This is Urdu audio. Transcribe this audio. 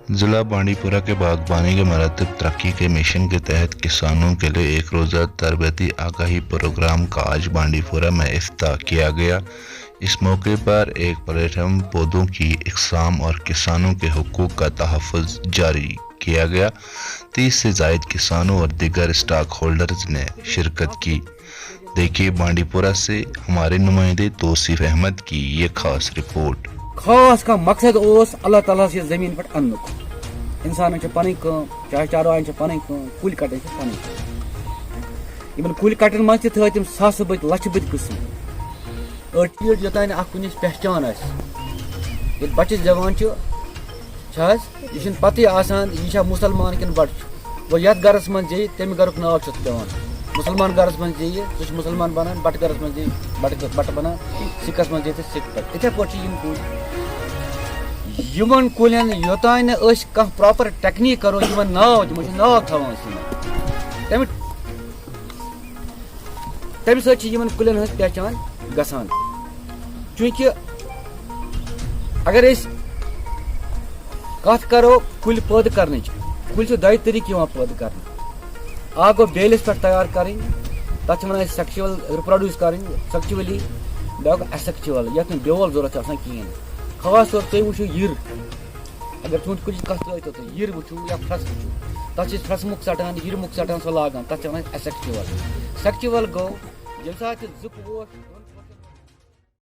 ضلع بانڈی پورہ کے باغبانی کے مراتب ترقی کے مشن کے تحت کسانوں کے لیے ایک روزہ تربیتی آگاہی پروگرام کا آج بانڈی پورہ میں افتتاح کیا گیا۔ اس موقع پر ایک پلیٹ فارم پودوں کی اقسام اور کسانوں کے حقوق کا تحفظ جاری کیا گیا۔ 30 سے زائد کسانوں اور دیگر اسٹاک ہولڈرز نے شرکت کی۔ دیکھیے بانڈی پورہ سے ہمارے نمائندے توصیف احمد کی یہ خاص رپورٹ۔ خاص کا مقصد اس اللہ تعالیٰ سے زمین پہ انک انسان پن کم چاہے چاروائن پن کم کل کٹن پن کم کل کٹن من تھو تم ساس بد لچھ بد قسم چیز یوتان کنس پہچان یہ بچہ زیوان یہ پتہ آسان یہ مسلمان کن بٹ گو یت گرس من جی تمہ گرک ناو پیوان مسلمان گرس من جی سہ مسلمان بنان بٹ گرس من جی بٹ بنان سکھس من جی تو سکھ بٹ اتھے پہ یمن کلین یوتان کھانا پراپر ٹیکنیک کرو یمن ناو ناو تھوان تمہ سۭتۍ چھِ یمن کلین ہٕنٛز پہچان گژھان چونکہ اگر أسۍ کتھ کرو کُلۍ پٲدٕ کرنٕچ کُلۍ چھِ دۄیہِ طریٖقہٕ یِوان پٲدٕ کرنہٕ اکھ گوٚو بیلِس پٮ۪ٹھ تیار کرٕنۍ تتھ چھِ ونان أسۍ سیکچُول رِپروڈیوس کرٕنۍ سیکچُؤلی بیاکھ گوٚو اسیکچُول یتھ نہٕ بیول ضروٗرت چھُ آسان کِہیٖنۍ خاص طور تُہۍ وٕچھِو یِر اگر ژوٗنٛٹھۍ کُلِچ کتھ ترٲیتو تُہۍ یِر وٕچھِو یا پھرٛس وٕچھِو تتھ چھِ أسۍ پھرٛس مُکھ ژٹان یِرِ مُکھ ژٹان سۄ لاگان تتھ چھِ ونان اسیکچُول گوٚو ییٚمہِ ساتہٕ زٕ پوش